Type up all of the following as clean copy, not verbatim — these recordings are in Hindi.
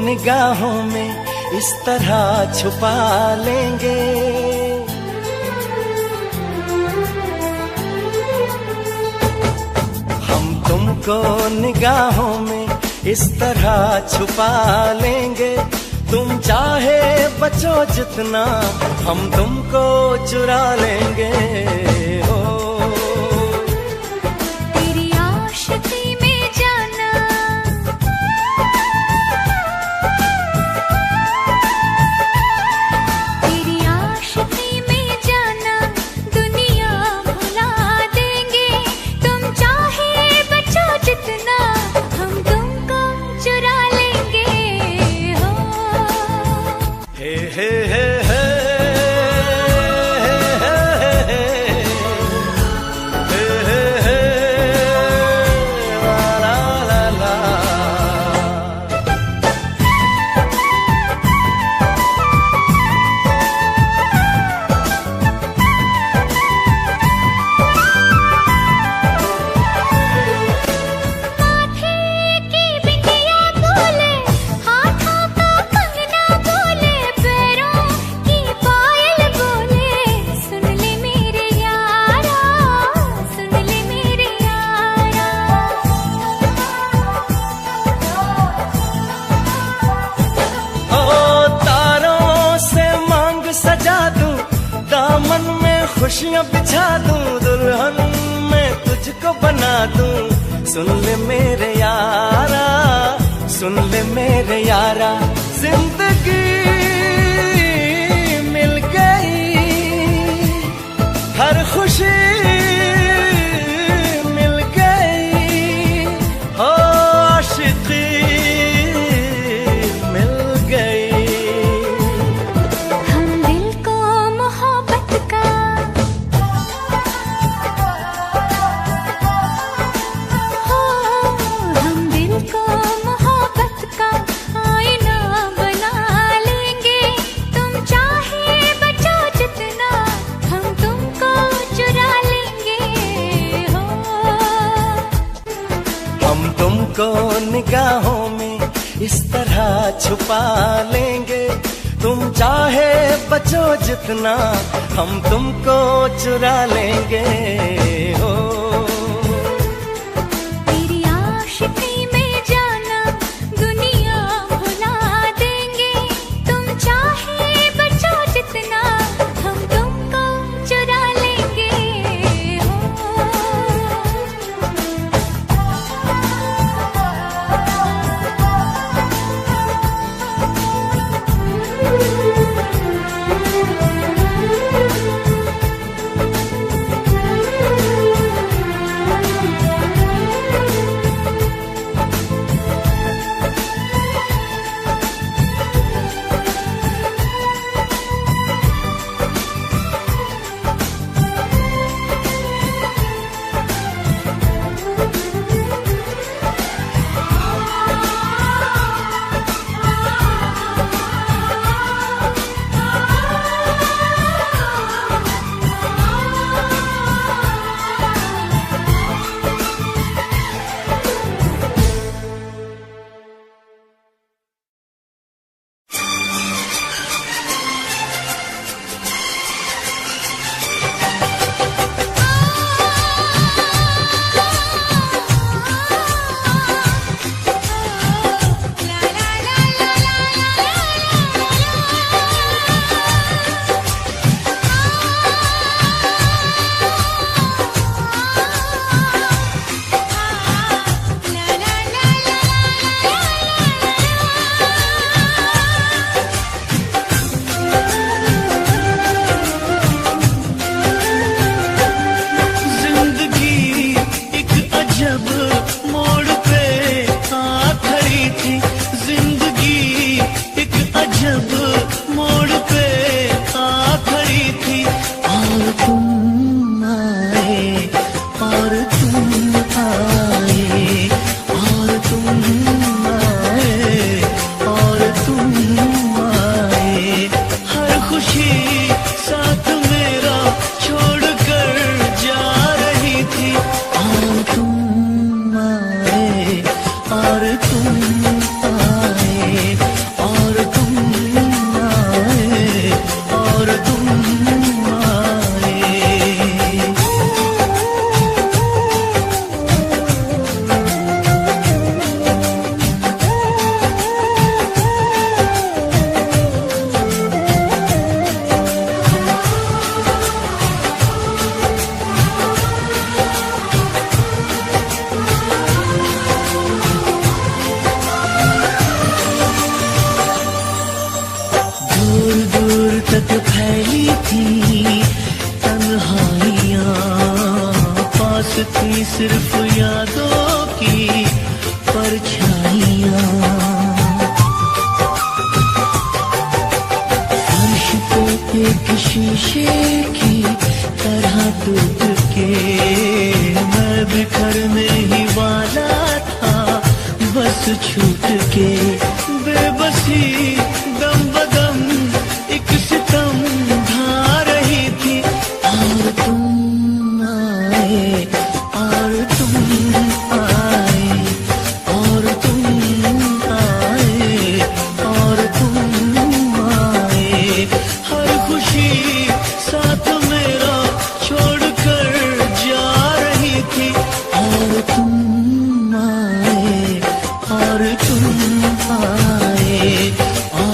निगाहों में इस तरह छुपा लेंगे, हम तुमको निगाहों में इस तरह छुपा लेंगे। तुम चाहे बचो जितना हम तुमको चुरा लेंगे। हो तेरी आशिकी में जाना, तेरी आशिकी में जाना दुनिया भुला देंगे। तुम चाहे बचो जितना हम तुमको चुरा लेंगे। हो हे हे हे हे की बिंदिया बोले, हाथों का कंगना बोले, पैरों खुशियाँ बिछा दूं, दुल्हन मैं तुझको बना दूं। सुन ले मेरे यारा, सुन ले मेरे यारा, जिंदगी मिल गई, हर खुशी मिल गई, हो आशिकी मिल गई। हम दिल को मोहब्बत का हम दिल को मोहब्बत का आईना बना लेंगे। तुम चाहे बचो जितना, हम तुमको चुरा लेंगे हो। हम तुमको निगाहों में इस तरह छुपा लेंगे। तुम चाहे बचो जितना, हम तुमको चुरा लेंगे हो। तेरी आशिकी में जाना दुनिया भुला देंगे। तुम चाहे बचो जितना, हम तुमको चुरा लेंगे हो। थी सिर्फ यादों की परछाइयाँ। फर्श पे एक शीशे की तरह टूट के मैं बिखरने ही वाला था, बस छूट के बेबसी दम बदम एक सितम ढा रही थी। और तुम आए और तुम आए और तुम आए और तुम आए, हर खुशी साथ मेरा छोड़ कर जा रही थी। और तुम आए और तुम आए और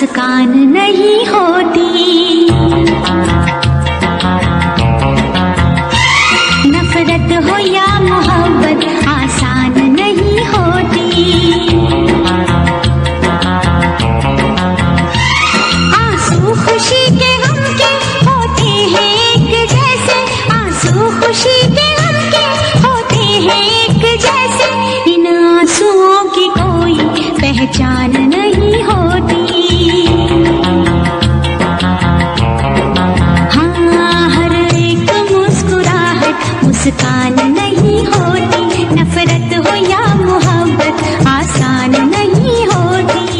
मुस्कान नहीं होती। नफरत हो या मोहब्बत आसान नहीं होती। आंसू खुशी के गम के होते हैं एक जैसे, आंसू खुशी के गम के होते हैं एक जैसे। इन आंसुओं की कोई पहचान नहीं होती। हाँ, हर एक मुस्कुराहट मुस्कान नहीं होती। नफरत हो या मोहब्बत आसान नहीं होती।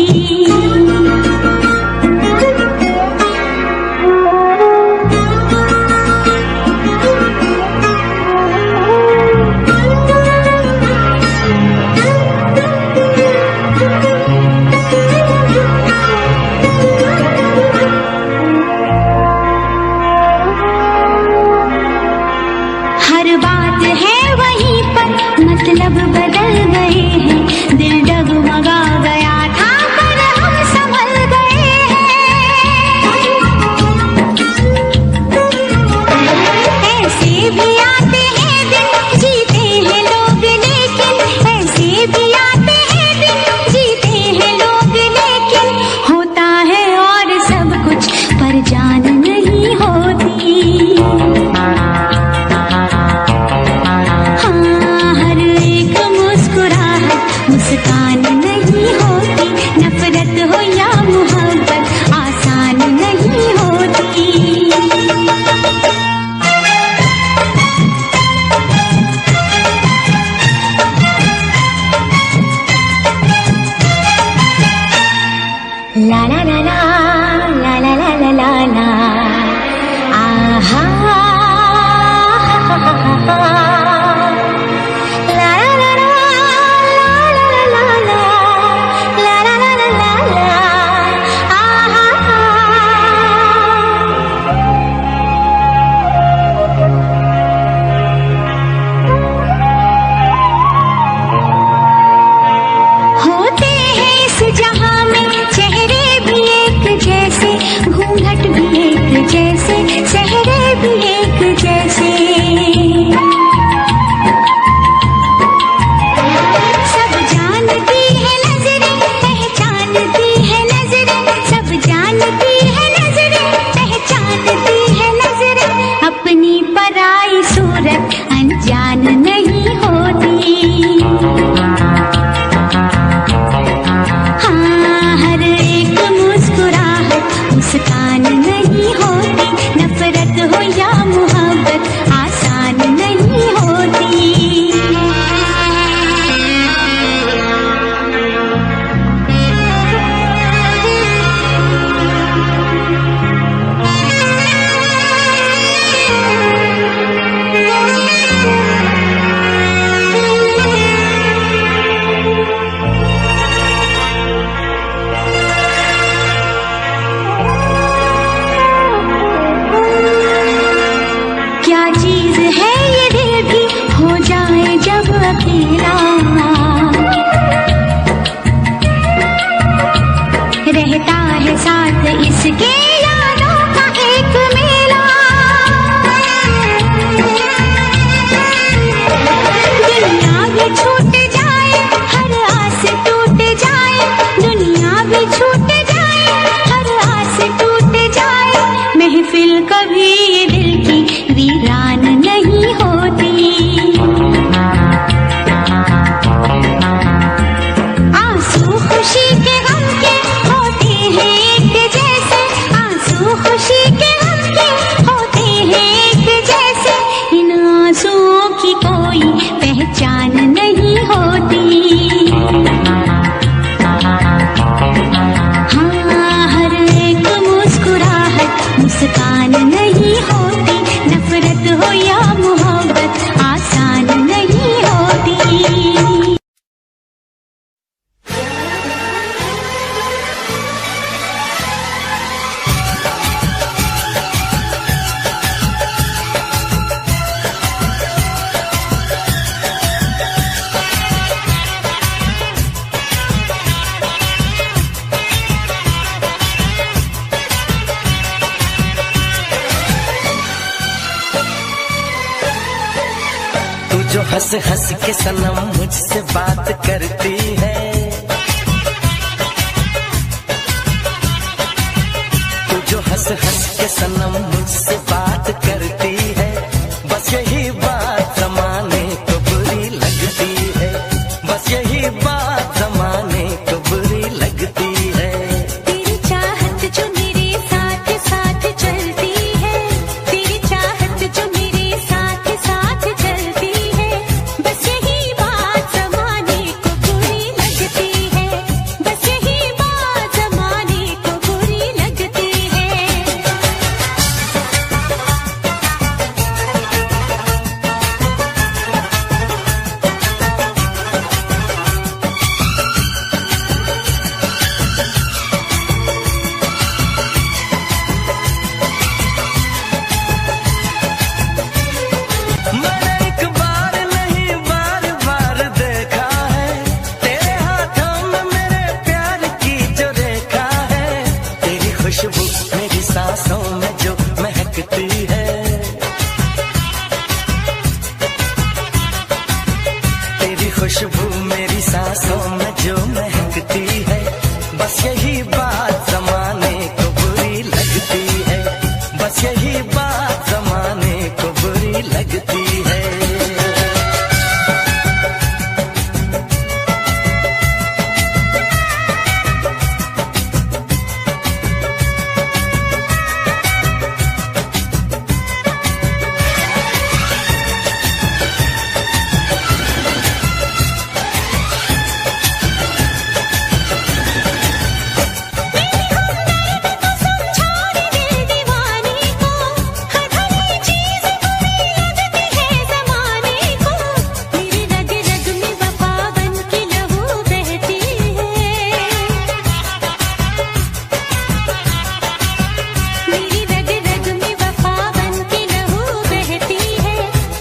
हर बात है वहीं पर, मतलब बदल गए हैं। दिल डगमगा गया था पर हम संभल गए हैं। ऐसे भी आते हैं दिन, जीते हैं लोग लेकिन। ऐसे भी आते हैं दिन, जीते हैं लोग लेकिन। होता है और सब कुछ पर जान नहीं होती। मुस्कान नहीं होती। नफरत हो या मोहब्बत आसान नहीं होती। ला ला ला ला ला ला ला ला ला ला आहा घूंघट भी एक जैसे, चेहरे भी एक जैसे। सब जानती है नजरें, पहचानती है नजरें। सब जानती है नजरें, पहचानती है नजरें। अपनी पराई सूरत अनजान नहीं होती। हाँ, हर एक मुस्कुराहट मुस्कान नहीं होती। नफरत हो या मोहब्बत आसान नहीं होती। क्या चीज है ये दिल की, हो जाए जब अकेला। रहता है साथ इसके यादों का एक मेला। दुनिया भी छूट जाए, हर आस टूट जाए। दुनिया भी छूट जाए, हर आस टूट जाए। महफिल कभी ये दिल की वीरान नहीं होती। आंसू खुशी के गम के होते हैं एक जैसे, हंस हंस के सनम मुझसे बात करती है, तू जो हंस हंस के सनम मुझसे बात करती है, बस यही बात जमाने को बुरी लगती है, बस यही बात जमाने को बुरी लगती है। तेरी चाहत जो मेरे साथ साथ चलती है, तेरी चाहत जो मेरे साथ साथ चलती है, बस यही बात जमाने को बुरी लगती है, बस यही बात जमाने को बुरी लगती है। मैंने एक बार नहीं बार बार देखा है, तेरे हाथों में मेरे प्यार की जो रेखा है, तेरी खुशबू मेरी सांसों में जो महकती है, तेरी खुशबू मेरी सांसों में जो महकती है, बस यही बात जमाने को बुरी लगती है, बस यही बात जमाने को बुरी लगती है। समझाने दिल दीवाने को, हर हर चीज बुरी लगती है जमाने को, मेरी रग रग में वफा बन के लहू बहती है, मेरी रग रग में वफा बन के लहू बहती है,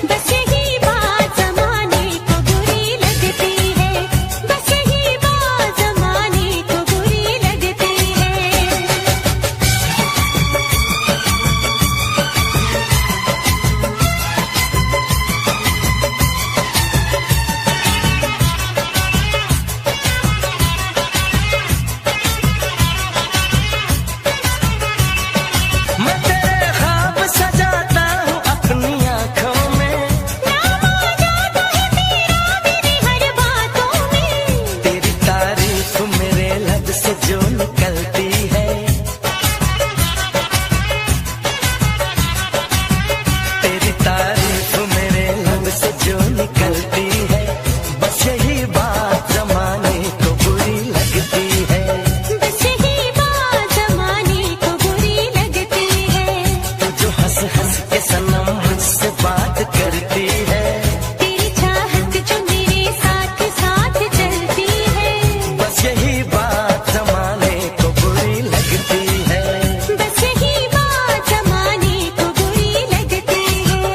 बस यही बात जमाने को बुरी लगती है, बस यही बात जमाने को बुरी लगती है। मैं तेरे ख्वाब सजाता हूँ अपनी आँखों में, नाम आ जाता है तेरा मेरी हर बातों में, तेरी तारीफ मेरे लब से जो निकलती है, तेरी तारीफ मेरे लब से जो निकलती है, बस यही बात जमाने को बुरी लगती है, बस यही बात जमाने को बुरी लगती है। तू जो हंस हंस के सनम मुझसे बात करती है, तेरी चाहत जो मेरे साथ साथ चलती है, बस यही बात जमाने को बुरी लगती है। बस यही बात जमाने को बुरी लगती है।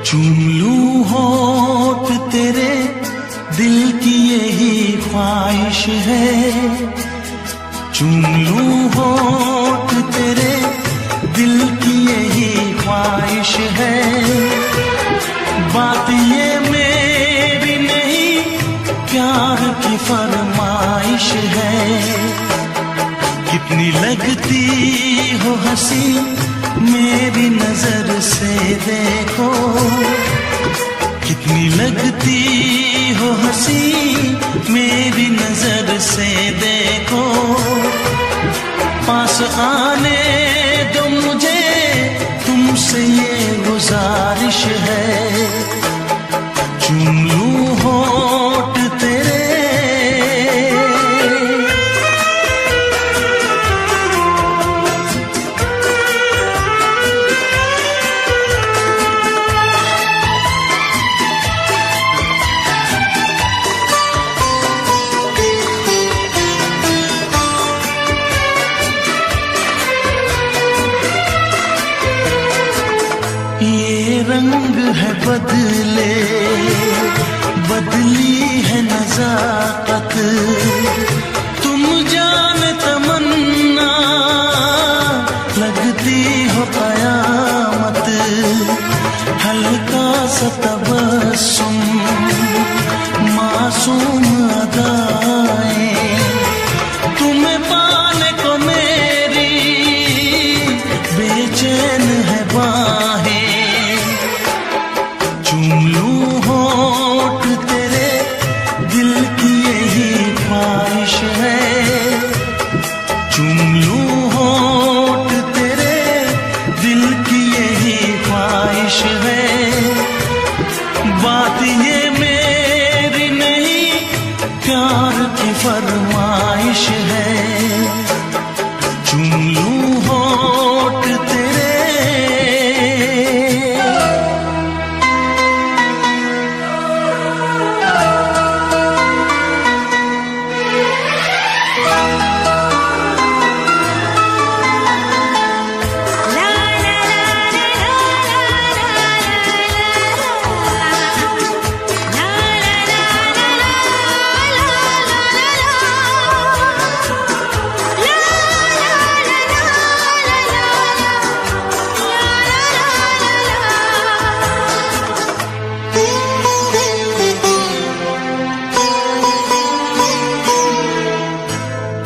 चूम लूं होठ तेरे, दिल की यही ख्वाहिश है, चूम लूं होठ तेरे, दिल की यही ख्वाहिश है, बात ये मेरी नहीं प्यार की फरमाइश है, कितनी लगती हो हंसी मेरी नजर से देखो, कितनी लगती हो हंसी मेरी नजर से देखो, पास आने दो मुझे तुमसे ये गुजारिश है, चूम लूं हो ये रंग है बदले, बदली है नजाकत, तुम जान तमन्ना लगती हो कयामत, हल्का सा तबस्सुम मासूम अदाएं, तुम्हें पाने को मेरी बेचैन है बाहें, चूम लूं होठ तेरे दिल की यही ख्वाहिश है, चूम लूं होठ तेरे दिल की यही ख्वाहिश है, बात ये मेरी नहीं प्यार की फरमाइश है, चूम लूं होठ तेरे।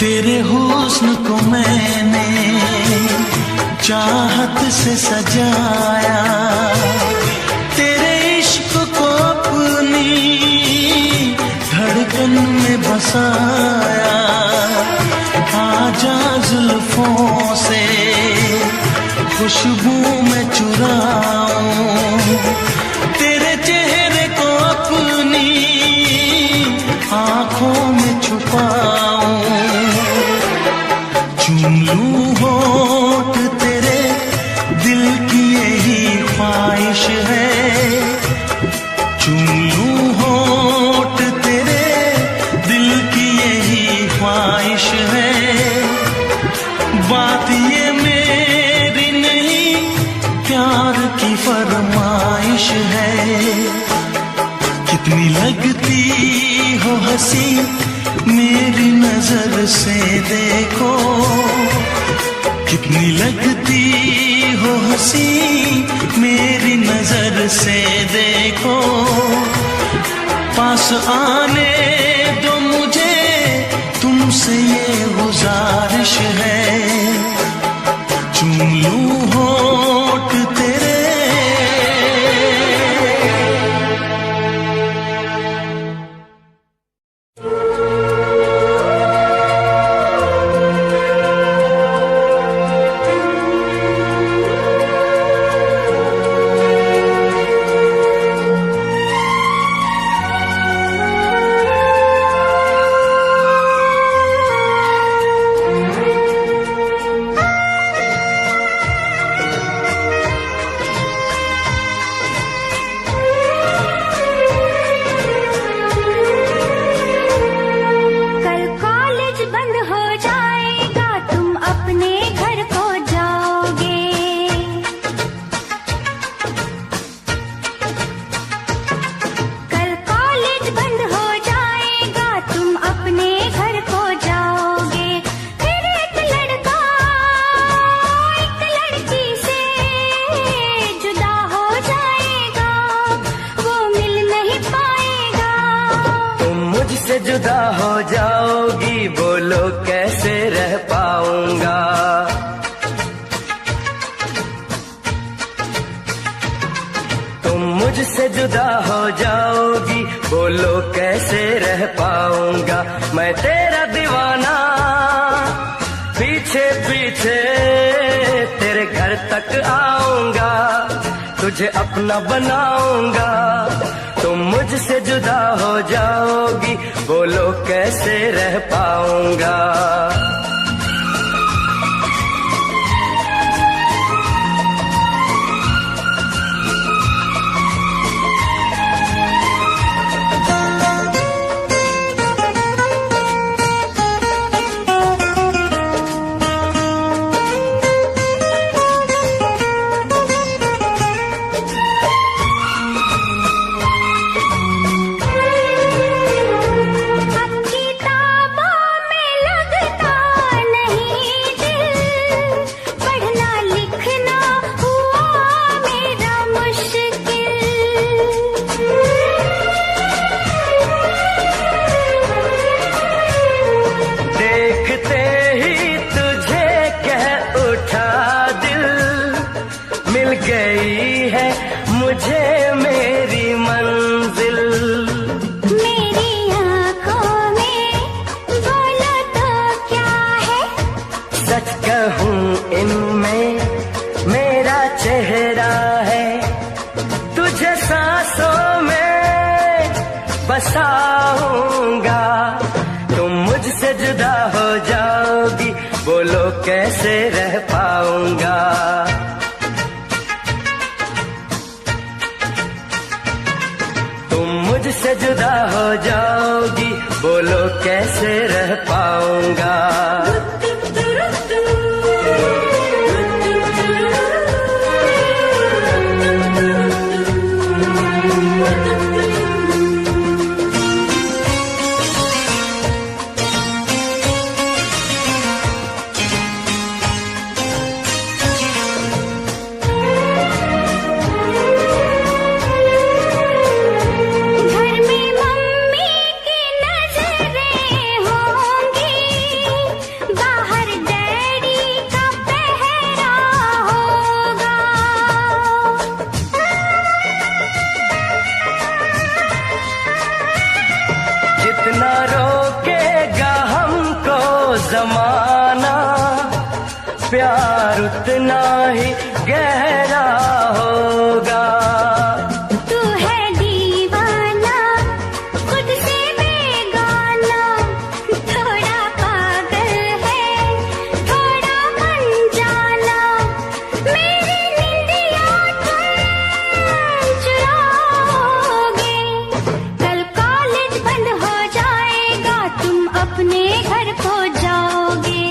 तेरे हुस्न को मैंने चाहत से सजाया, तेरे इश्क को अपनी धड़कन में बसाया, आजा जुल्फों से खुशबू में चुराऊं, तेरे चेहरे को अपनी आंखों में छुपाऊं, चूम लूं होठ तेरे दिल की यही ख्वाहिश है, चूम लूं होठ तेरे दिल की यही ख्वाहिश है, बात ये मेरी नहीं प्यार की फरमाइश है, कितनी लगती हो हंसी मेरी नजर से देखो, कितनी लगती हो हंसी मेरी नजर से देखो, पास आने दो मुझे तुमसे ये गुजारिश है, चूम लूं होठ तेरे। जुदा हो जाओगी बोलो कैसे रह पाऊंगा, तुम मुझसे जुदा हो जाओगी बोलो कैसे रह पाऊंगा, मैं तेरा दीवाना पीछे पीछे तेरे घर तक आऊंगा, तुझे अपना बनाऊंगा, तुम मुझसे जुदा हो जाओगी बोलो कैसे रह पाऊंगा। जुदा हो जाओगी, बोलो कैसे रह पाऊंगा। जितना रोकेगा हमको जमाना, प्यार उतना ही गहरा होगा। तू है दीवाना, खुद से बेगाना, थोड़ा पागल है, थोड़ा अनजाना। मेरी निंदिया तुम चुराओगे, कल कॉलेज बंद हो जाएगा, तुम अपने घर खो जाओगे।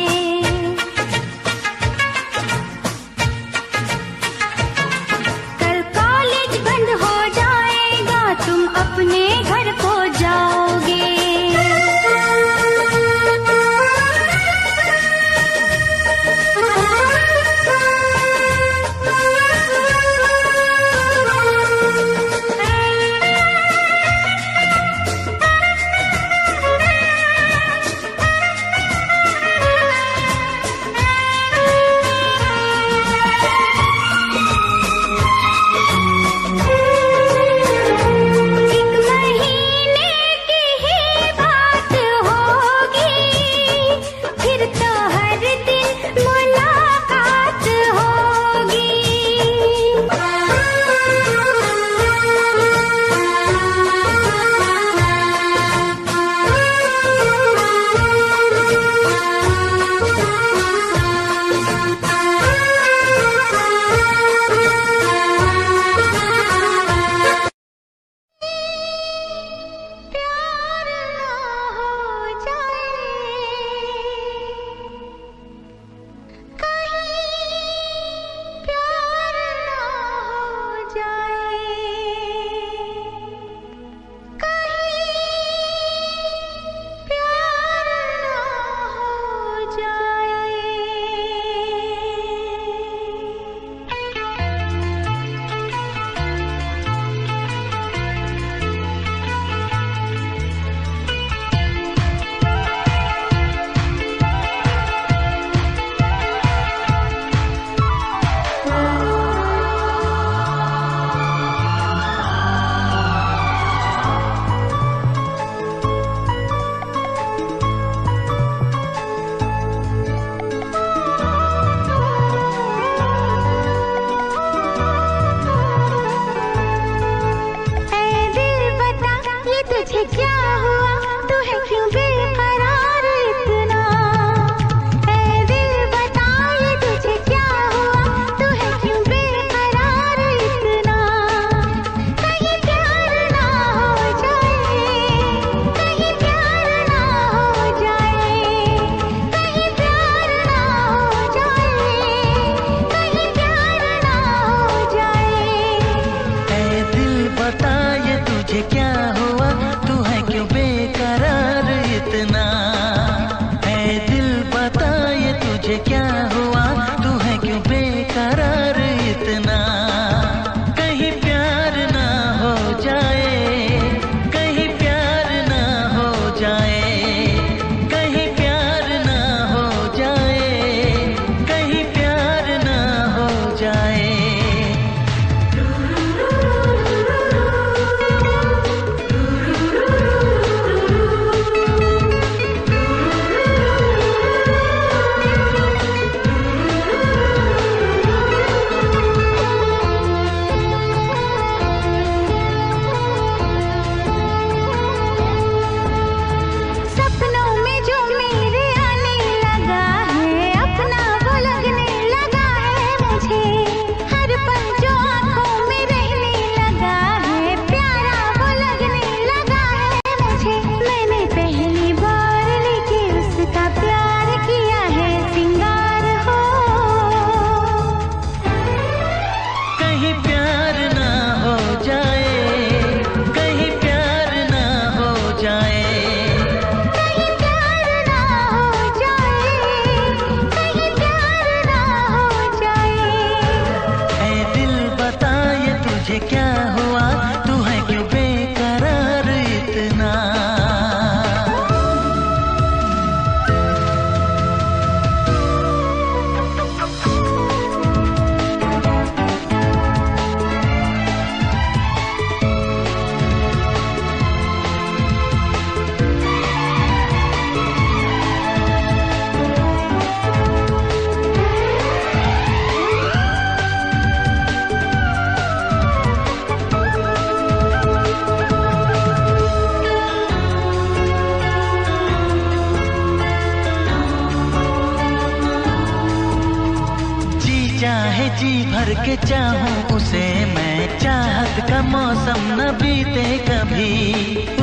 भर के चाहूं उसे मैं, चाहत का मौसम न बीते कभी,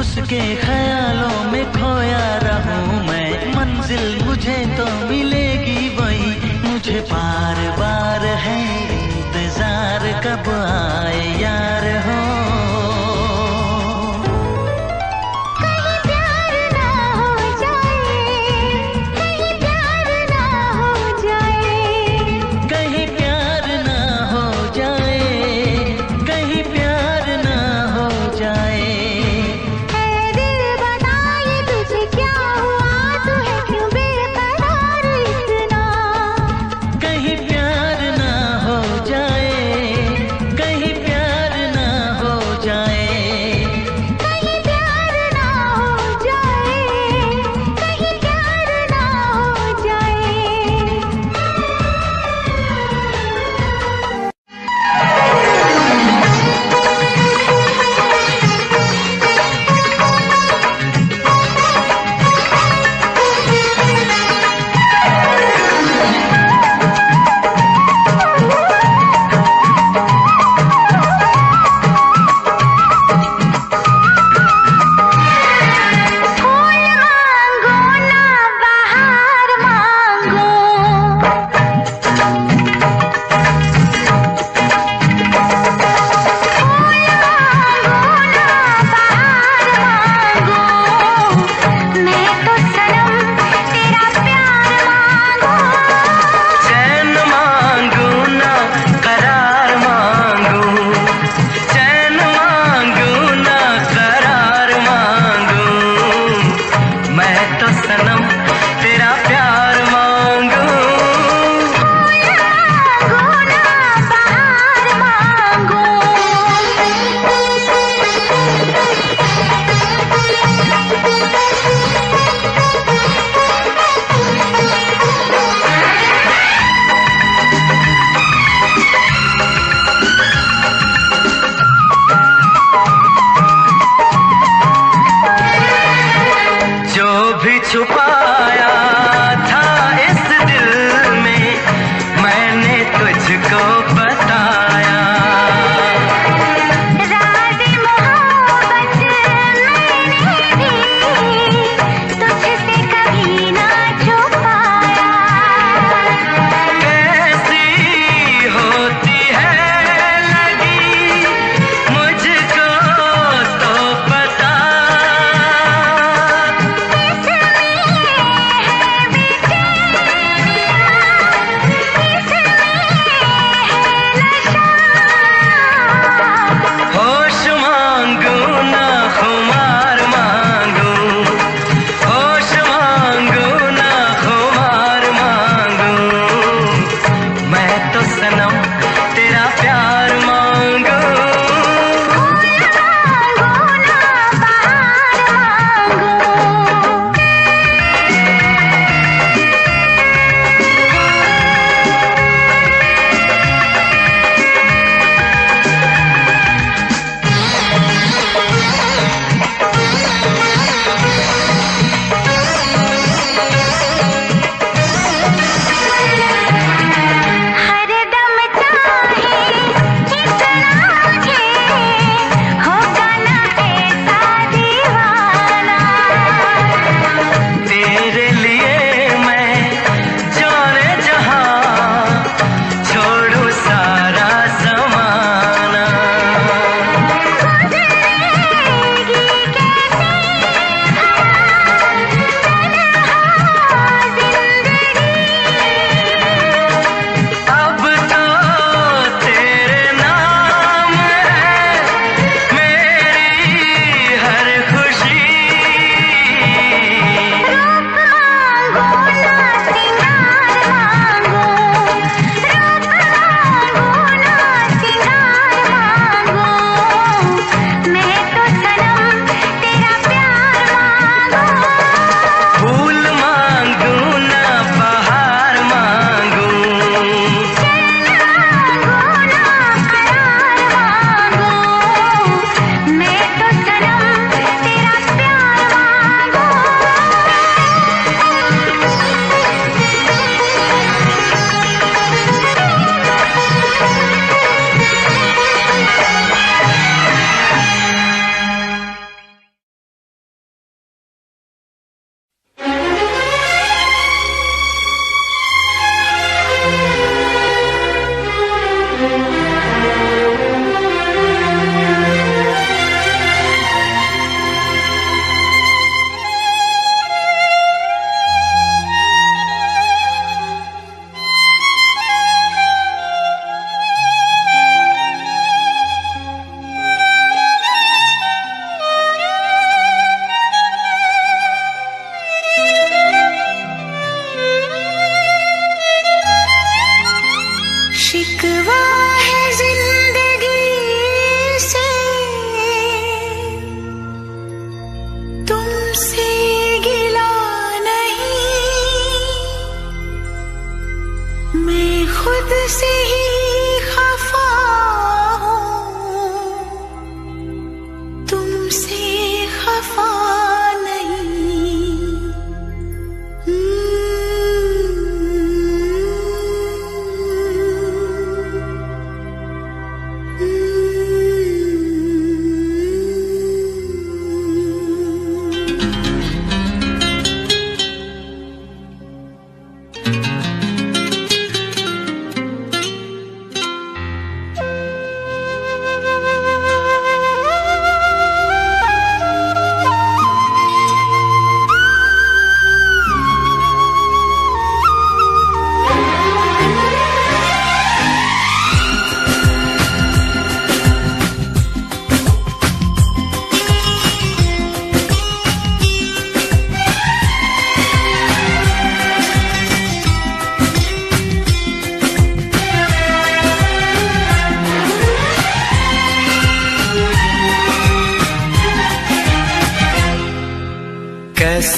उसके ख्यालों में खोया रहूं मैं, मंजिल मुझे तो मिलेगी वही, मुझे बार बार है इंतजार कब आए यार हो। छुपाया था इस दिल में मैंने तुझको बताया, राज़ मोहब्बत मैंने भी तुझसे कभी ना छुपाया। कैसी होती है लगी मुझको तो पता,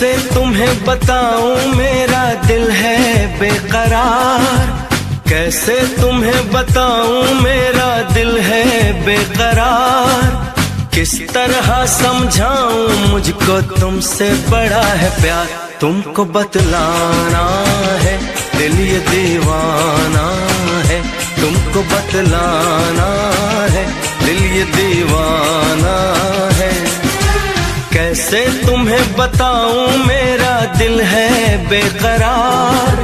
कैसे तुम्हें बताऊं मेरा दिल है बेकरार, कैसे तुम्हें बताऊं मेरा दिल है बेकरार। किस तरह समझाऊं मुझको तुमसे बड़ा है प्यार, तुमको बतलाना है दिल ये दीवाना है, तुमको बतलाना है दिल ये दीवाना है। कैसे तुम्हें बताऊं मेरा दिल है बेकरार,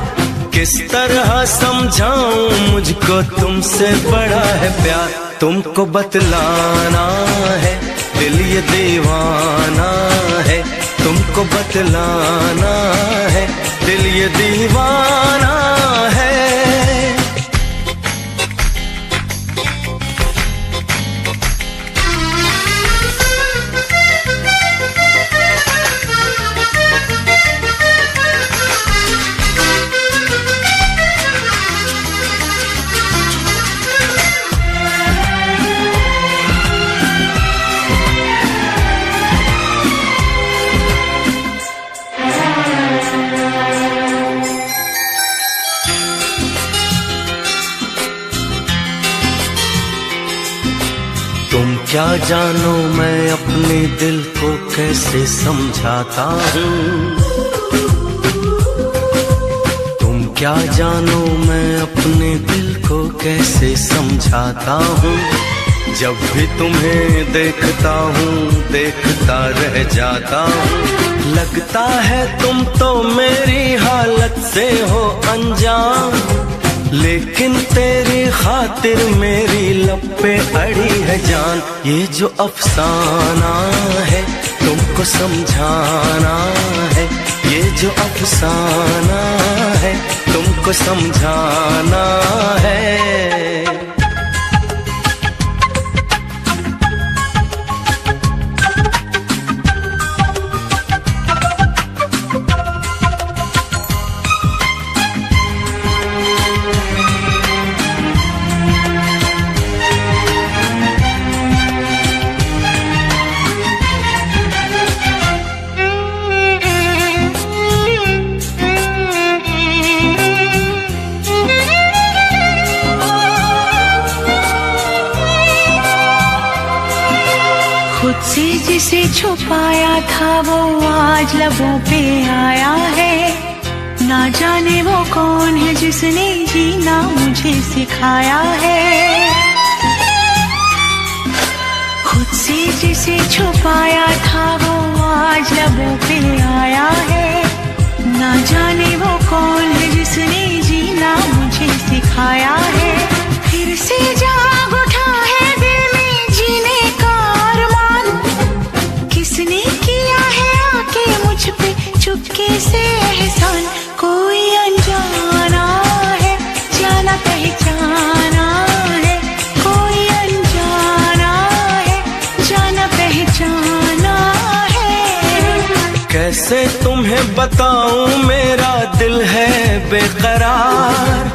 किस तरह समझाऊं मुझको तुमसे बड़ा है प्यार, तुमको बतलाना है दिल ये दीवाना है, तुमको बतलाना है दिल ये दीवाना है। तुम क्या जानो मैं अपने दिल को कैसे समझाता हूँ, तुम क्या जानो मैं अपने दिल को कैसे समझाता हूँ। जब भी तुम्हें देखता हूँ देखता रह जाता हूँ, लगता है तुम तो मेरी हालत से हो अनजान, लेकिन तेरी खातिर मेरी लब पे अड़ी है जान। ये जो अफसाना है तुमको समझाना है, ये जो अफसाना है तुमको समझाना है। खुद से जिसे छुपाया था वो आज लबों पे आया है, ना जाने वो कौन है जिसने जीना मुझे सिखाया है। खुद से जिसे छुपाया था वो आज लबों पे आया है, ना जाने वो कौन है जिसने जीना मुझे सिखाया है। फिर से जाग उठा है दिल में जीने का अरमान, किसने किया है आके मुझ पे चुपके से एहसान। कोई अनजाना है जाना पहचाना है, कोई अनजाना है जाना पहचाना है। कैसे तुम्हें बताऊं मेरा दिल है बेकरार,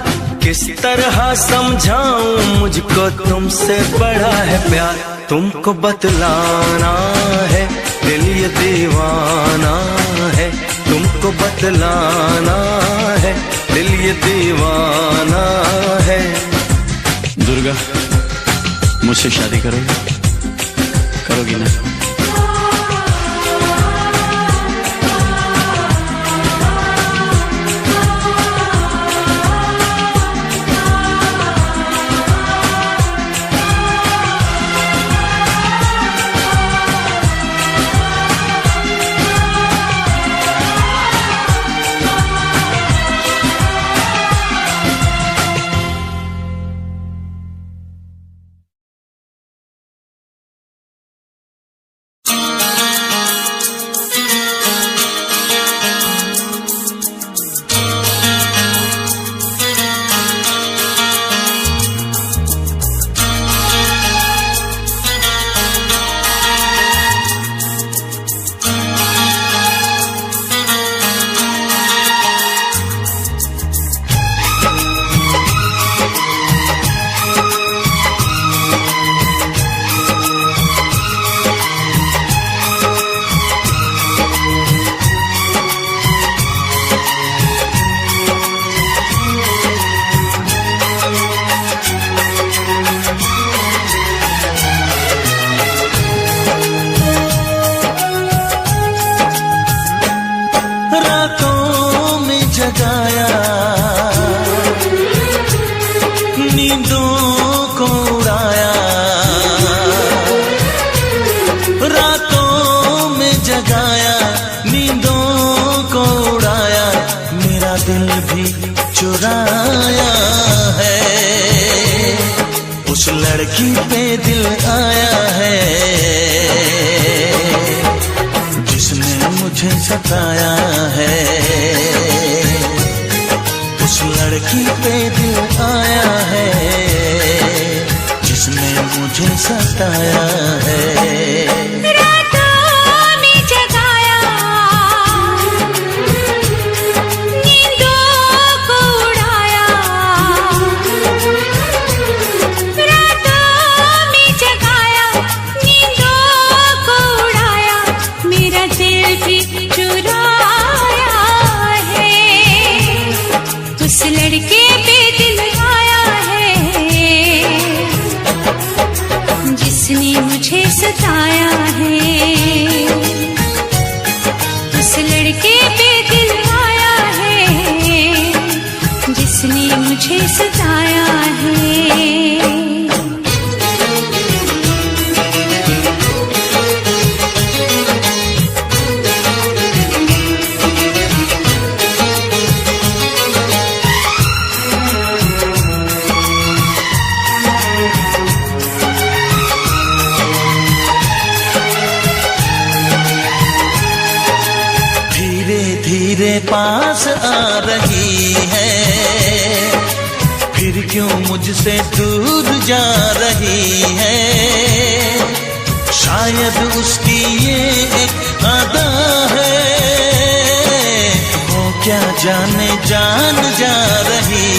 किस तरह समझाऊं मुझको तुमसे बड़ा है प्यार, तुमको बतलाना है दिल ये दीवाना है, तुमको बतलाना है दिल ये दीवाना है। दुर्गा, मुझसे शादी करोगी ना? को उड़ाया, रातों में जगाया, नींदों को उड़ाया, मेरा दिल भी चुराया है। उस लड़की पे दिल आया है जिसने मुझे सताया है। उस लड़की पे दिल आया है जिसने मुझे सताया है। उस लड़के पे दिल आया है जिसने मुझे सताया है। उस लड़के पे दिल आया है जिसने मुझे सताया है। धीरे पास आ रही है, फिर क्यों मुझसे दूर जा रही है। शायद उसकी ये एक अदा है, वो क्या जाने जान जा रही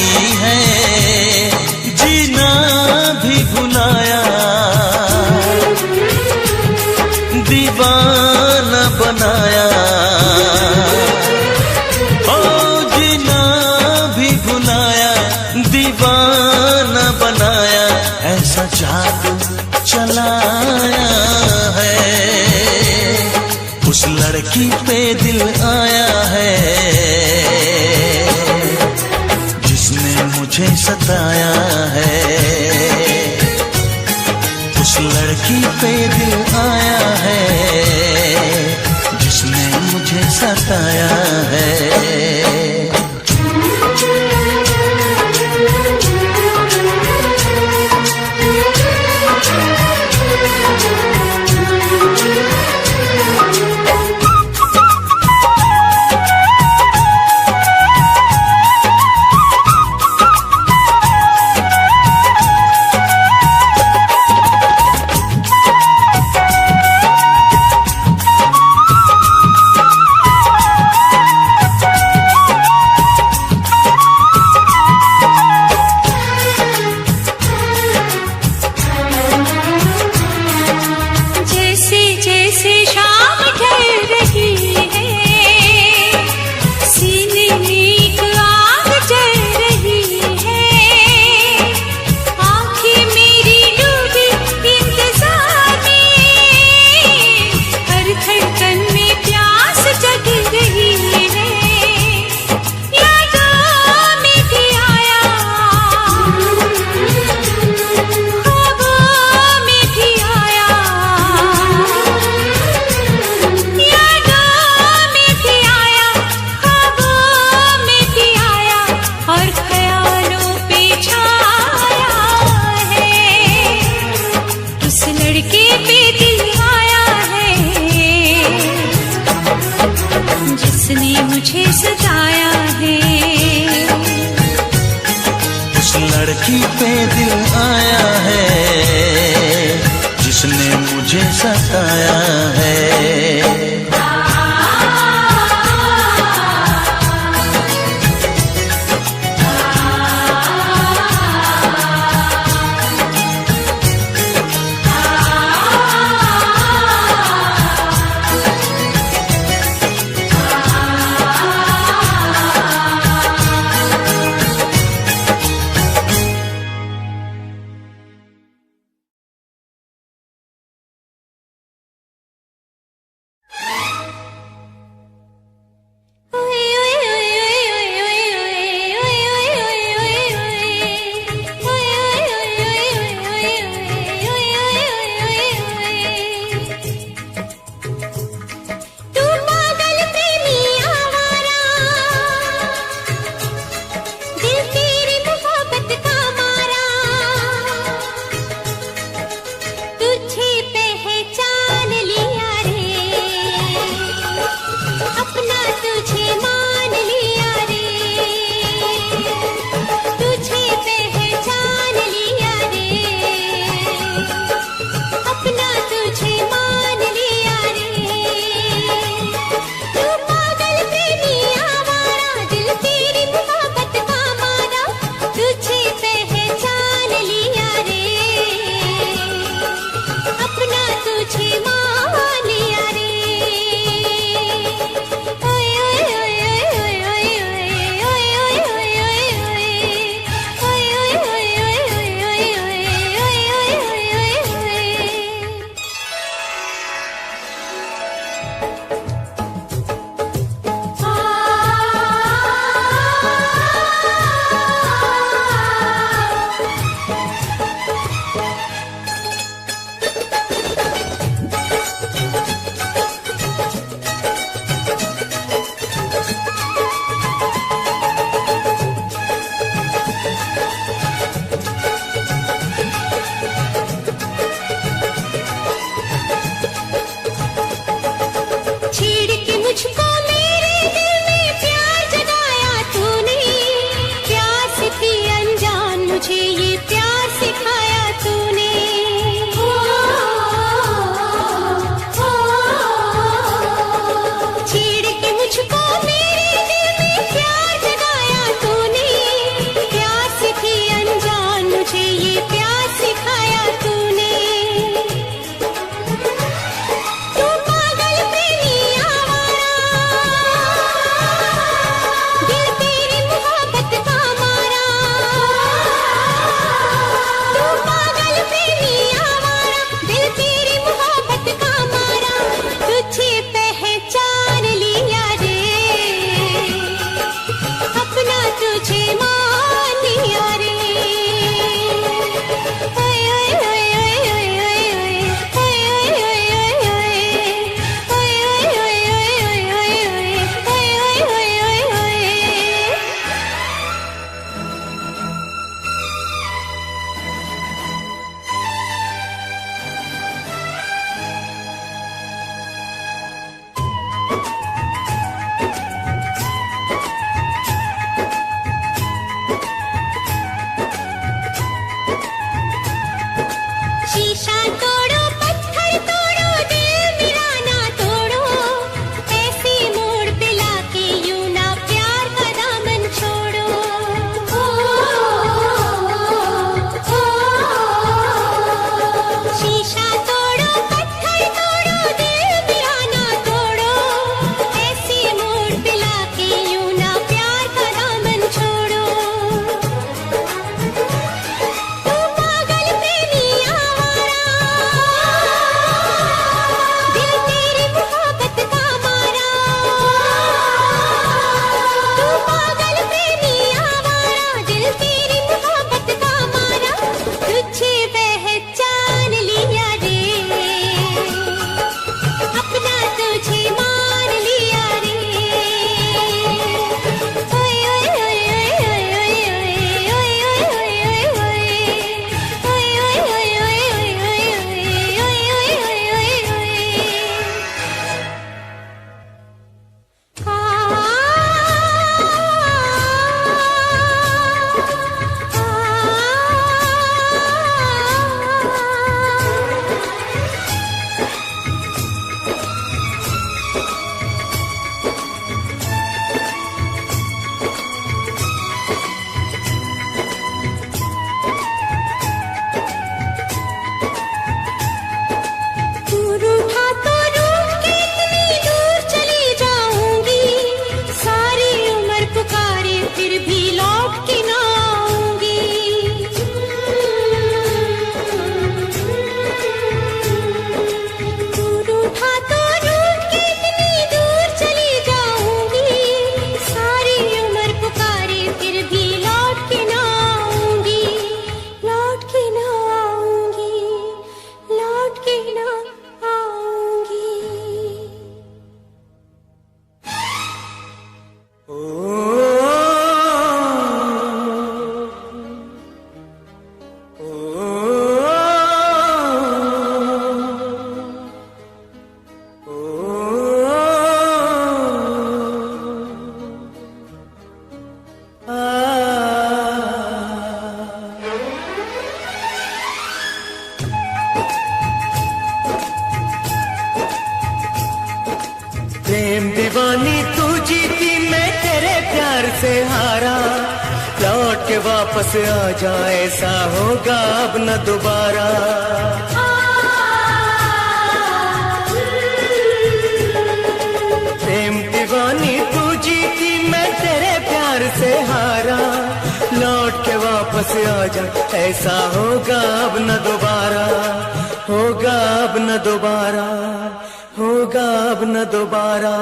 है। जीना भी भुलाया, दीवाना बनाया, दीवाना बनाया, ऐसा जादू चलाया है। उस लड़की पे दिल आया है जिसने मुझे सताया है। उस लड़की पे दिल आया है जिसने मुझे सताया है। जिसने मुझे सताया है। उस लड़की पे दिल आया है जिसने मुझे सताया है। वापस आ जाए, ऐसा होगा अब न दोबारा। प्रेम दीवानी तू जीती, मैं तेरे प्यार से हारा। लौट के वापस आ जा, ऐसा होगा अब न दोबारा, होगा अब न दोबारा, होगा अब न दोबारा।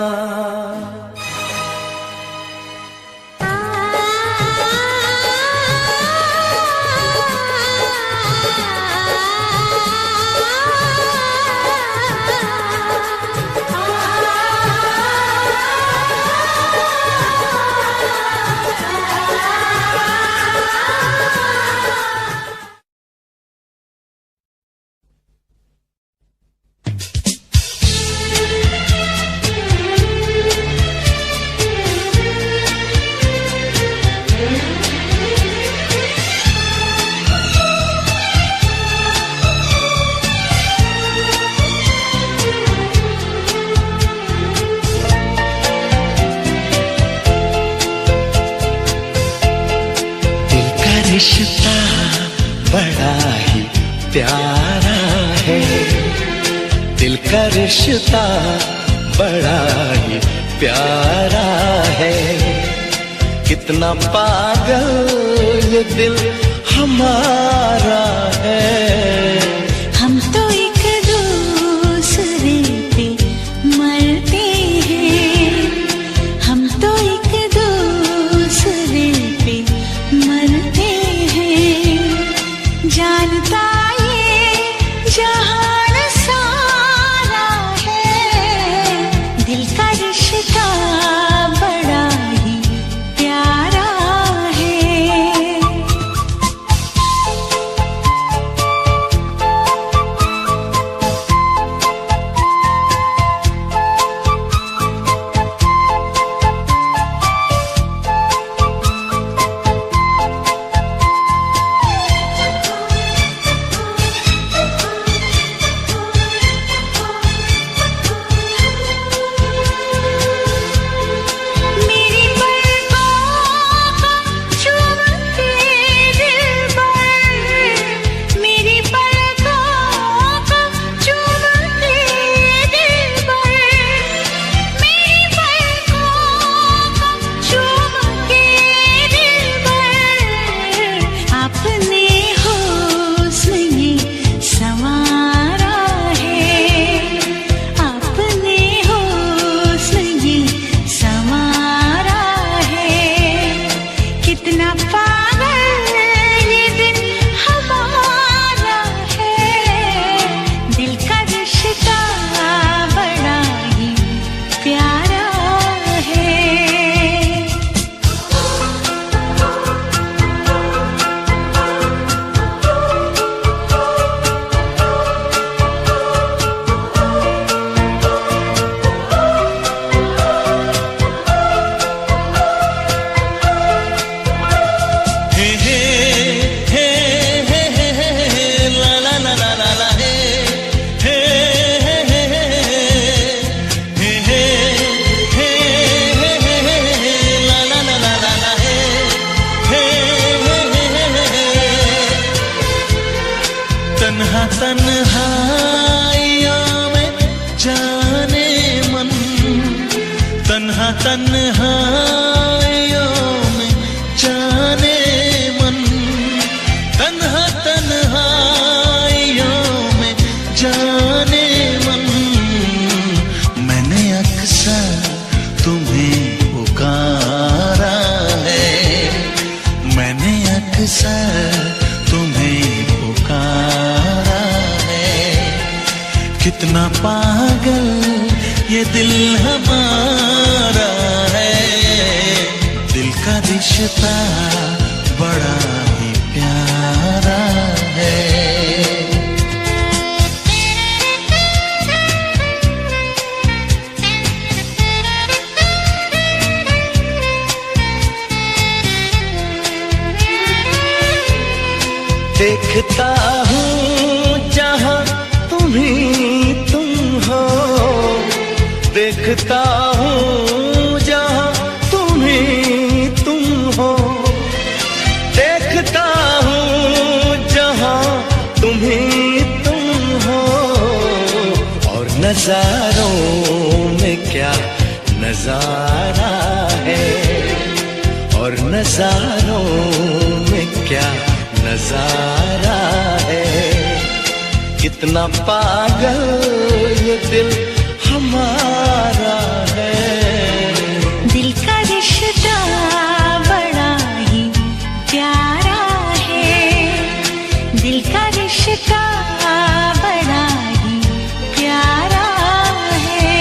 रिश्ता बड़ा ही प्यारा है, दिल का रिश्ता बड़ा ही प्यारा है। कितना पागल ये दिल हमारा है। हम तो एक दूसरे पे मरते हैं, हम तो एक दूसरे पे मरते हैं। जानता ये जहान सारा है, दिल का रिश्ता बड़ा ही प्यारा है। तन्हाइयों में जाने मन, तन्हा तन्हाइयों में जाने मन। मैंने अक्सर तुम्हें पुकारा है, मैंने अक्सर तुम्हें पुकारा है। कितना पागल ये दिल हमारा है, दिल का रिश्ता बड़ा ही प्यारा है। देखता हूँ जहाँ तुम ही तुम हो, देखता हूँ जहाँ तुम ही तुम हो। देखता नजारों में क्या नजारा है, और नजारों में क्या नजारा है। कितना पागल ये दिल हमारा है। दिल का रिश्ता बड़ा ही प्यारा है, दिल का रिश्ता बड़ा ही प्यारा है।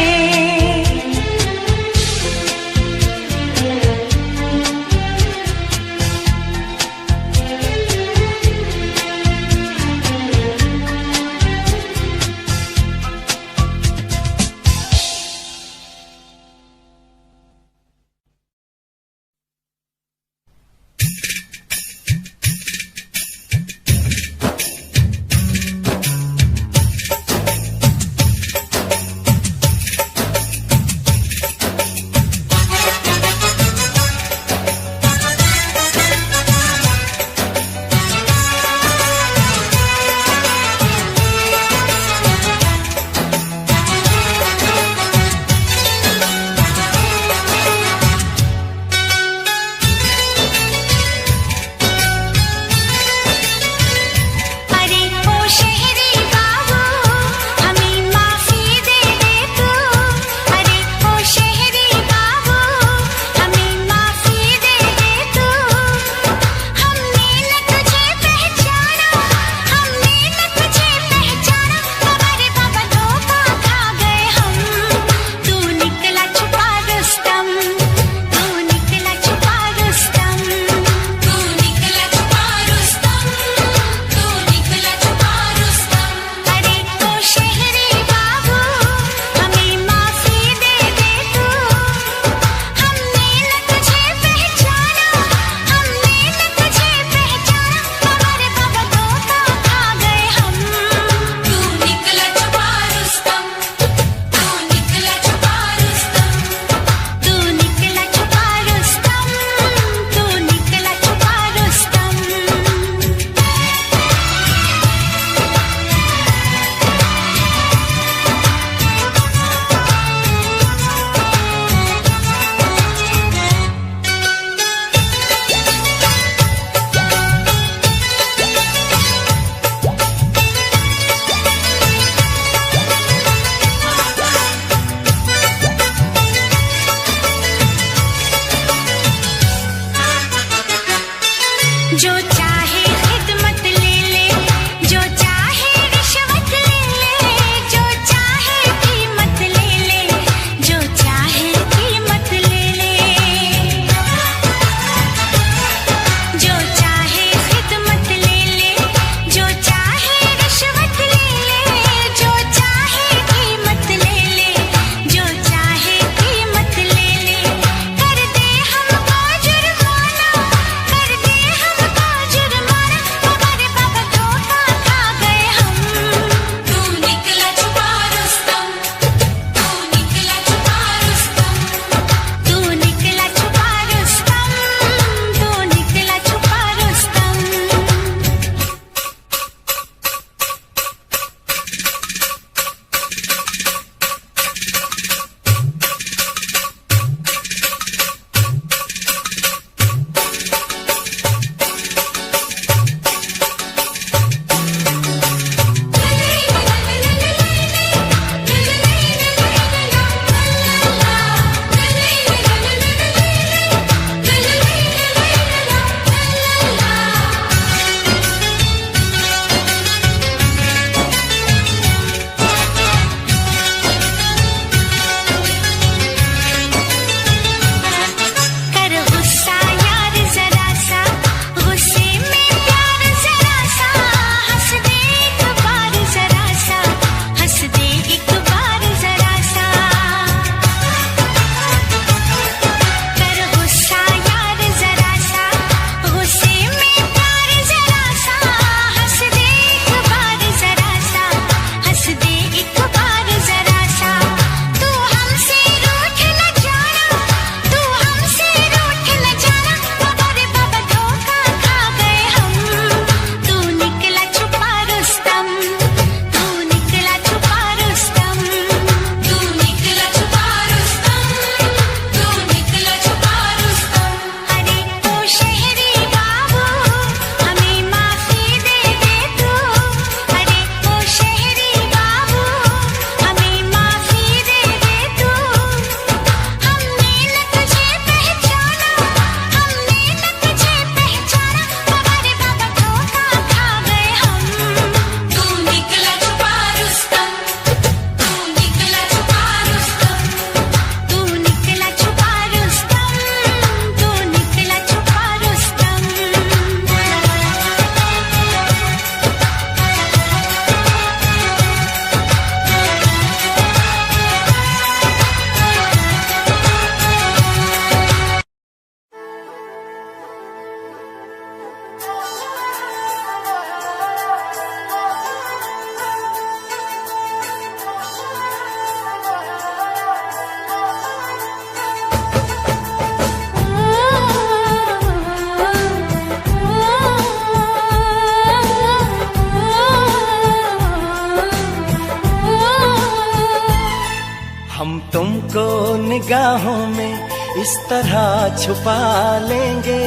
हम तुमको निगाहों में इस तरह छुपा लेंगे,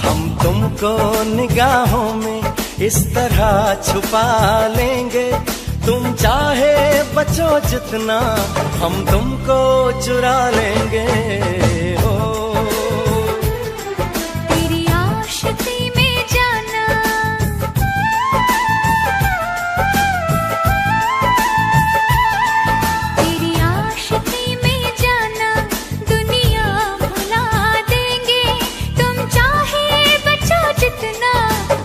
हम तुमको निगाहों में इस तरह छुपा लेंगे। तुम चाहे बचो जितना, हम तुमको चुरा लेंगे। ओ तेरी आशिकी में जाना, तेरी आशिकी में जाना, दुनिया भुला देंगे। तुम चाहे बचो जितना,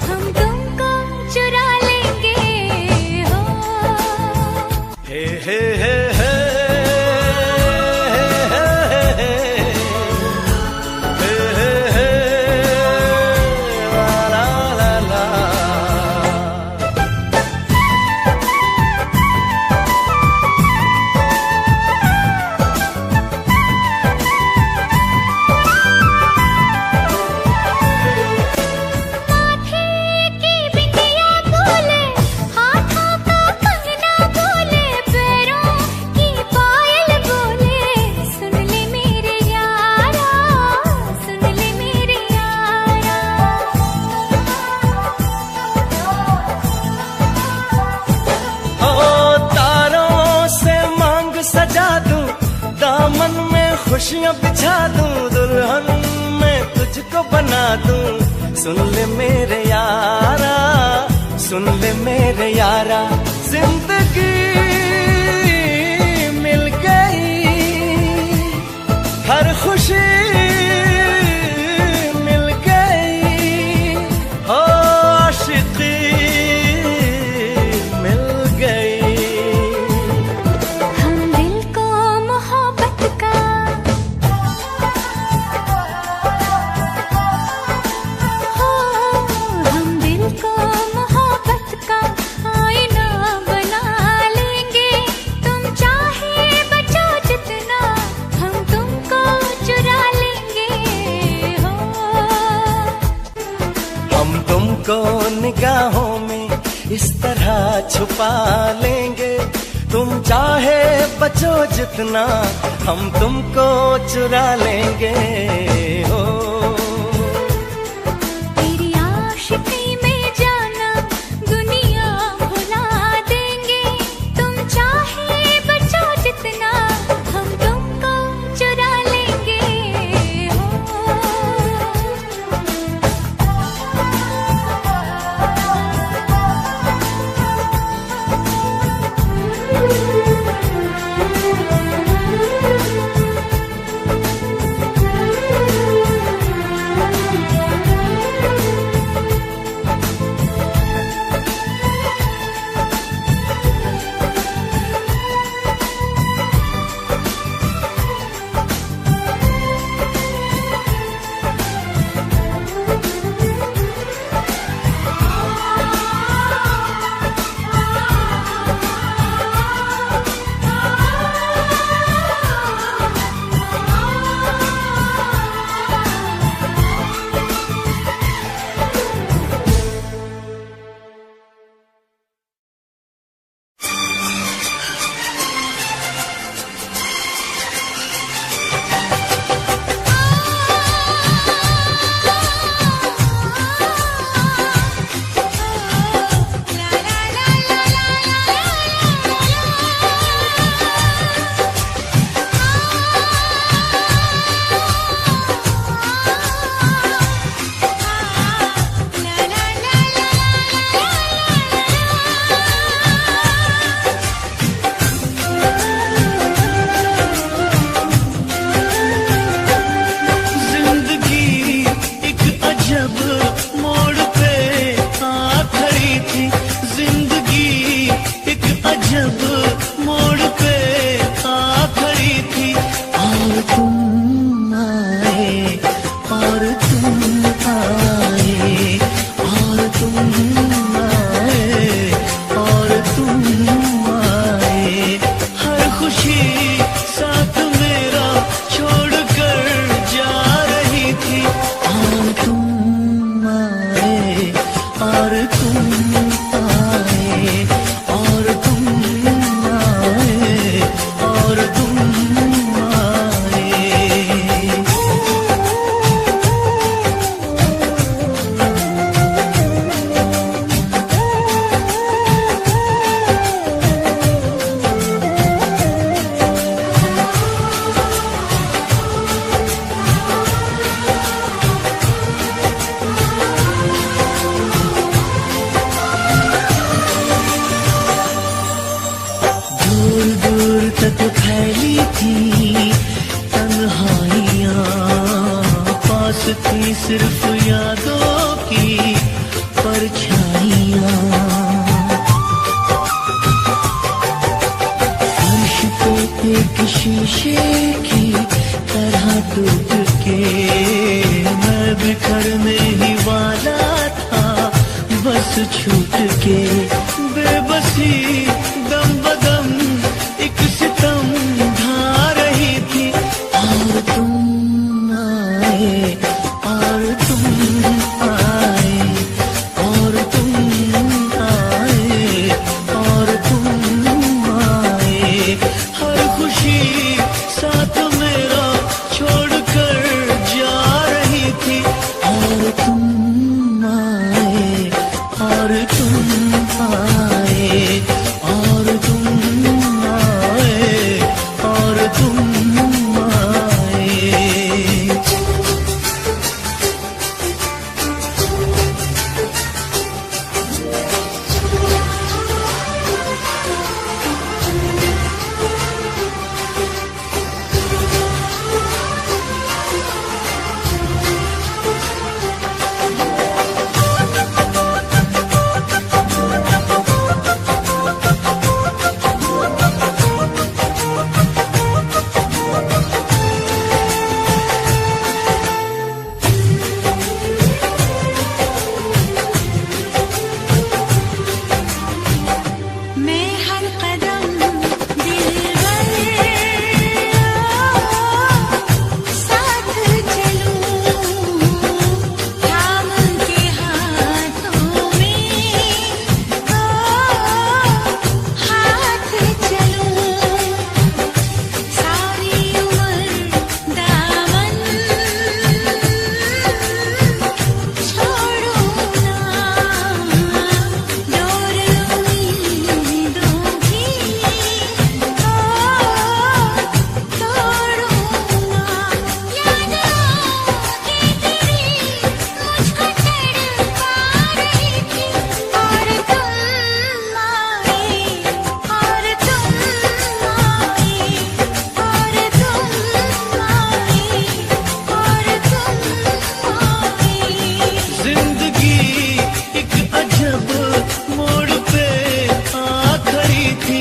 हम तुमको चुरा लेंगे। हो हे हे हे हे खुशियाँ बिछा दूं, दुल्हन मैं तुझको बना दूं। सुन ले मेरे यारा, सुन ले मेरे यारा, जिंदगी मिल गई, हर खुशी मिल गई, हो आशिकी मिल गई। हम दिल को मोहब्बत का, हो हम दिल को मोहब्बत का आईना बना लेंगे। तुम चाहे बचो जितना, हम तुमको चुरा लेंगे। हो हम तुमको निगाहों में इस तरह छुपा लेंगे। तुम चाहे बचो जितना, हम तुमको चुरा लेंगे। हो तेरी आशिकी में जाना, दुनिया भुला देंगे। तुम चाहे बचो जितना, हम तुमको चुरा लेंगे। तुम रही सिर्फ यादों की परछाइयाँ। फर्श पे एक शीशे की तरह टूट के मैं बिखरने ही वाला था, बस छूट के बेबसी दम बदम एक सितम ढा रही थी। और तुम आए और तुम आए और तुम आए और तुम आए, हर खुशी साथ मेरा छोड़कर जा रही थी। और तुम आए और तुम आए और तुम आए और तुम आए। मैं हर कदम दिलबर साथ चलूं, थाम के हाथों में हाथ चलूं, सारी उम्र दामन छोड़ूं ना, डोर उम्मीदों की तोड़ूं ना। यादों की तेरी मुझको तड़पा रही थी। और तुम आए और तुम आए और तुम आए और तुम आए। जिंदगी एक अजब मोड़ पे आ खड़ी थी।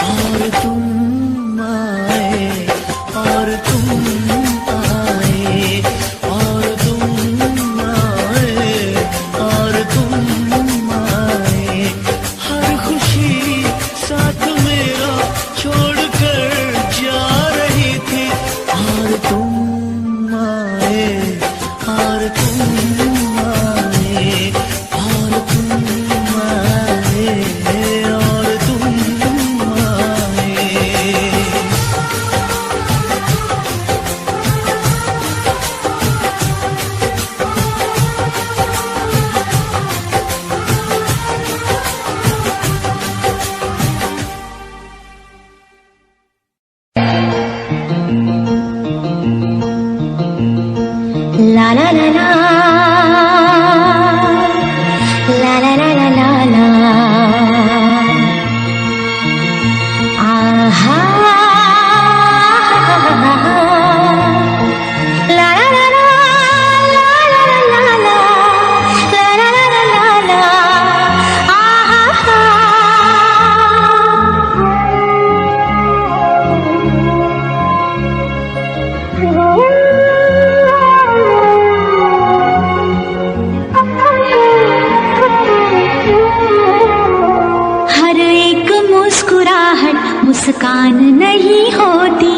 और तुम आए और तुम आए और तुम आए और तुम आए, हर खुशी साथ मेरा छोड़कर जा रही थी। और तुम आए और तुम आए और तुम आए और तुम आए। La la la la la la la la la la, aha, la la la la la la la la la la la la la, aha। हर एक मुस्कुराहट मुस्कान नहीं होती,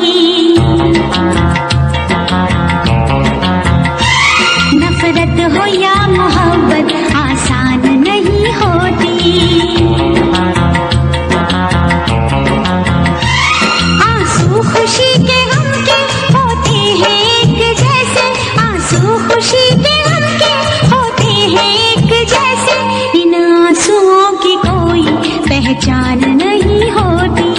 नफरत हो या मोहब्बत आसान नहीं होती। आंसू खुशी के गम के होते हैं एक जैसे, आंसू खुशी के गम के होते हैं एक जैसे, इन आंसुओं की कोई पहचान नहीं होती।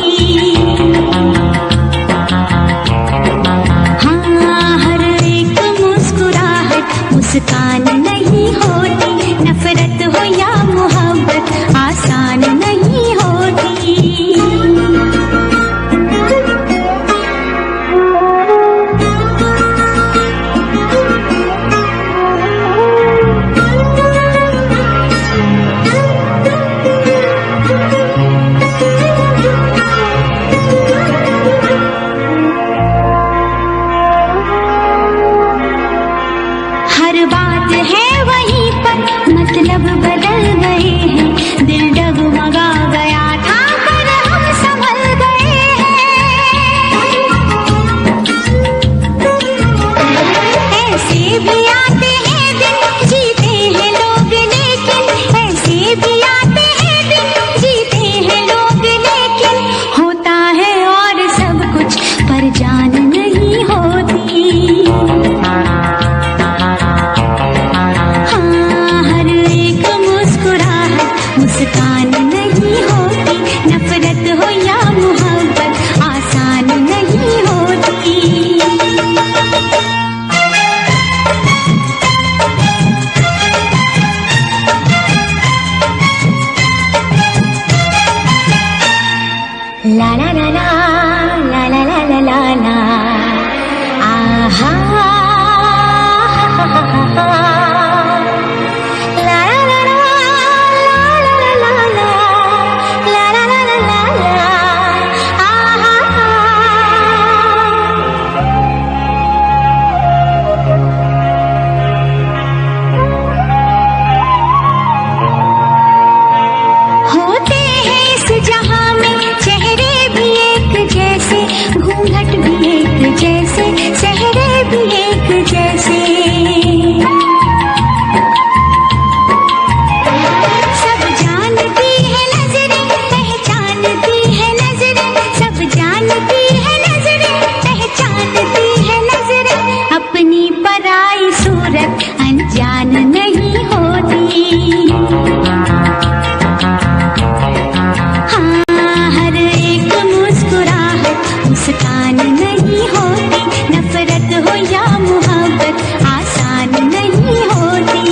हाँ, हर एक मुस्कुराहट मुस्कान नहीं होती, नफरत हो या मोहब्बत आसान नहीं होती। आज है वहीं पर, मतलब बदल गए हैं। दिल डगमगा गया था पर हम संभल गए हैं। ऐसे भी आते हैं दिन, जीते हैं लोग लेकिन, ऐसे भी आते हैं दिन, जीते हैं लोग लेकिन, होता है और सब कुछ पर जान नहीं होती। मुस्कान नहीं होती, नफरत हो या मोहब्बत आसान नहीं होती। ला ला ला ला ला ला ला ला ला ला आहा घूंघट भी एक जैसे, चेहरे भी एक जैसे, सब जानती है नजरें, पहचानती है नजरें, सब जानती है नजरें, पहचानती है नजरें, अपनी पराई सूरत अनजान नहीं होती। मुस्कान नहीं होती, नफरत हो या मोहब्बत आसान नहीं होती।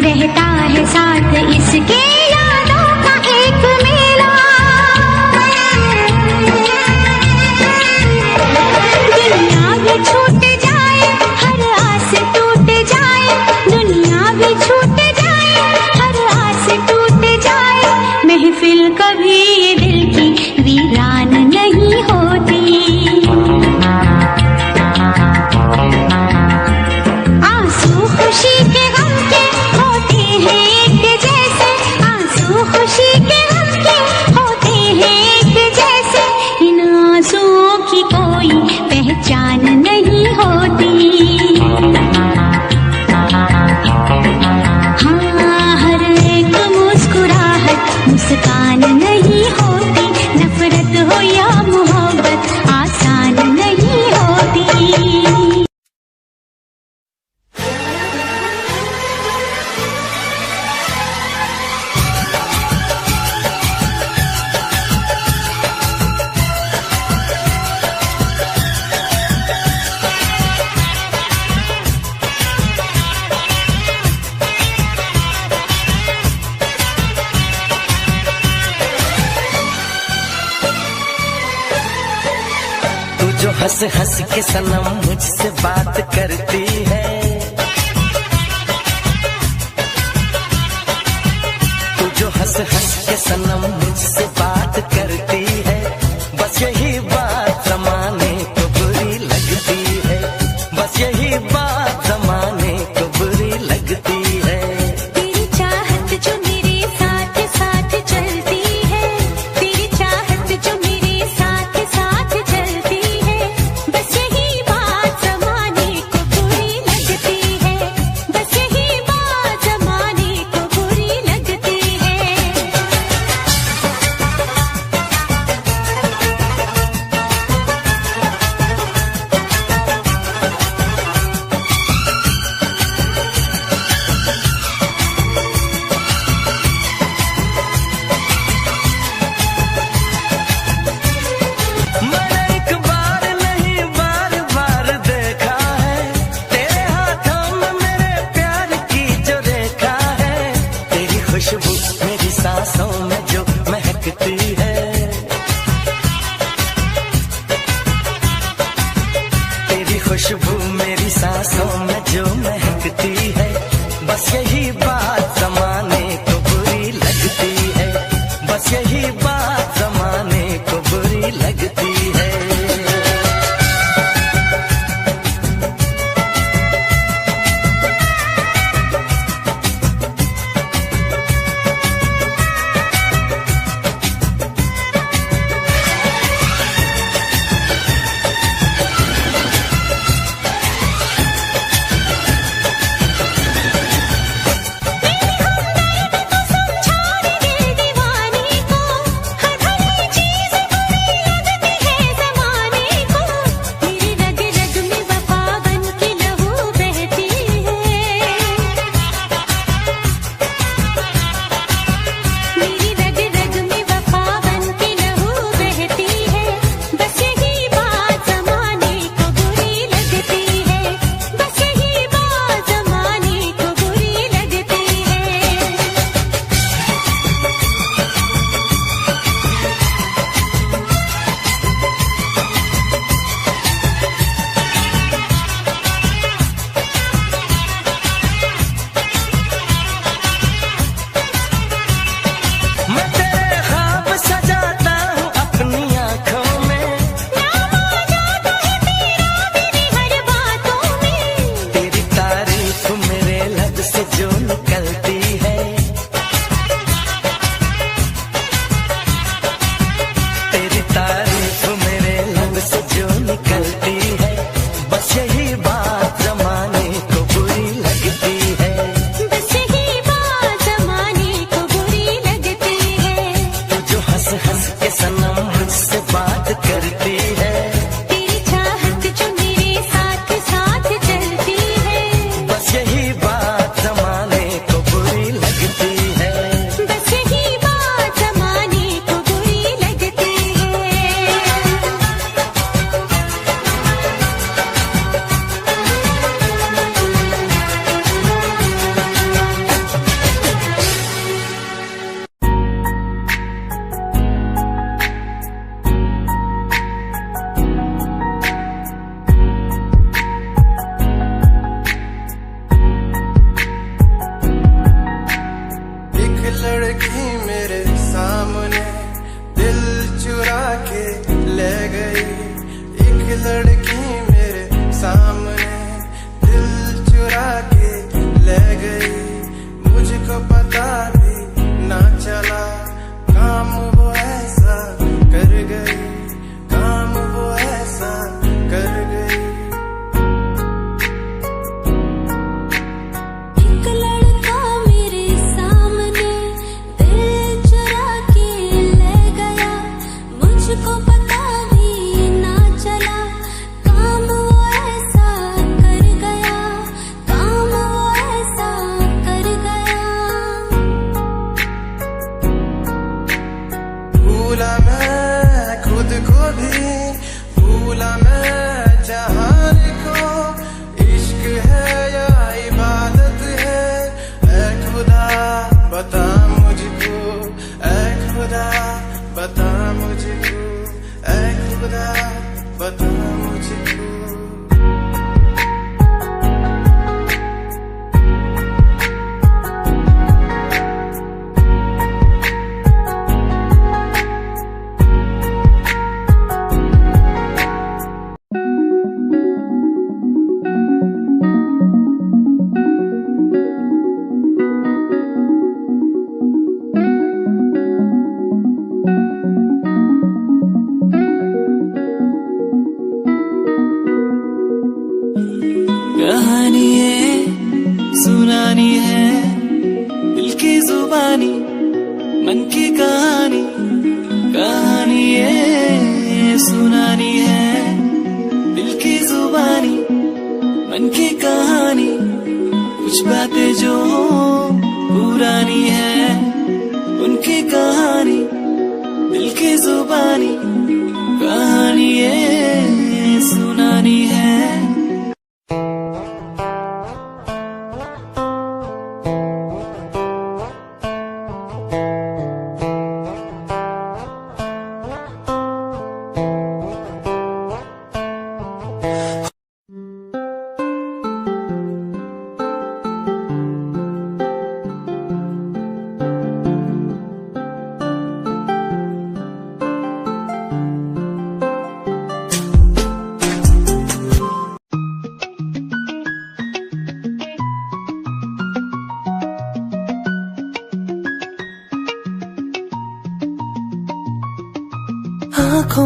रहता है साथ इसके यादों का एक मेला, दुनिया भी छूट जाए, हर आस टूट जाए, दुनिया भी छूट जाए, हर आस टूट जाए, महफिल कभी ये दिल की वीरान नहीं होती। खुशी के गम के होते हैं एक जैसे, आंसू खुशी के गम के होते हैं एक जैसे, इन आंसुओं की कोई पहचान नहीं होती। हाँ, हर एक मुस्कुराहट मुस्कान नहीं होती, नफरत हो या मोहब्बत आसान नहीं होती। जो हंस हंस के सनम मुझसे बात करती है, तू जो हंस हंस के सनम मुझसे बात करती है, बस यही बात जमाने को बुरी लगती है, बस यही बात जमाने को बुरी लगती है। तेरी चाहत जो मेरे साथ साथ चलती है, तेरी चाहत जो मेरे साथ साथ चलती है, बस यही बात जमाने को बुरी लगती है, बस यही बात जमाने को बुरी लगती है। खुशबू मेरी सांसों में जो महकती है, बस यही बात जमाने को बुरी लगती है, बस यही बात जमाने को बुरी लगती है।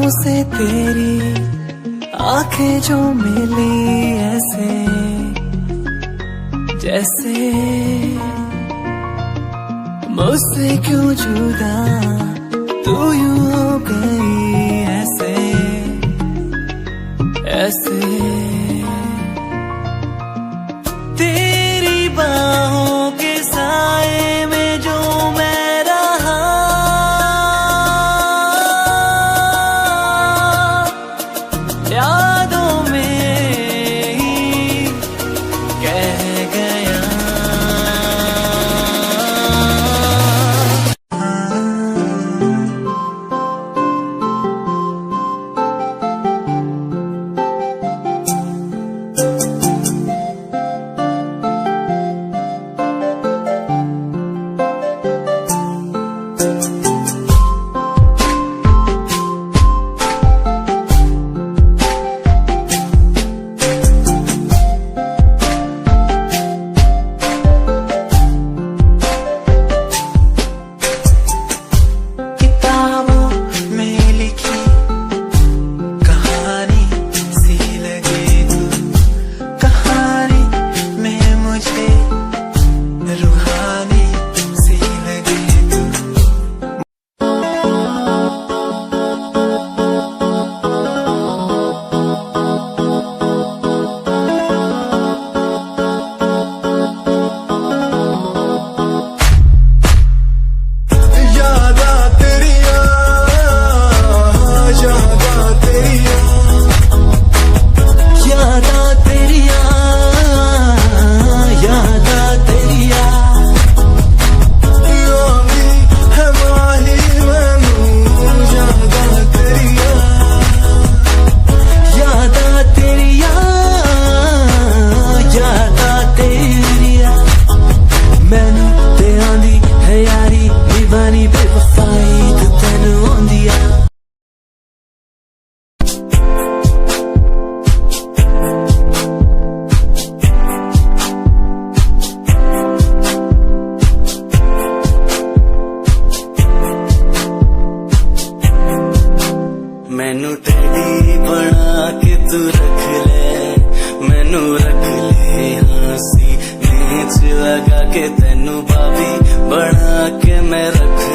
आंखों से तेरी आंखें जो मिली ऐसे जैसे मुझसे क्यों जुदा तू यूं हो गई ऐसे ऐसे तेरी बाहों के साए में जो मैं रहा यादों में ही कह गया। मैनू टेडी बना के तू रख ले, मैनू रख ले हंसी नीच लगा के तेनू भाभी बना के मैं रख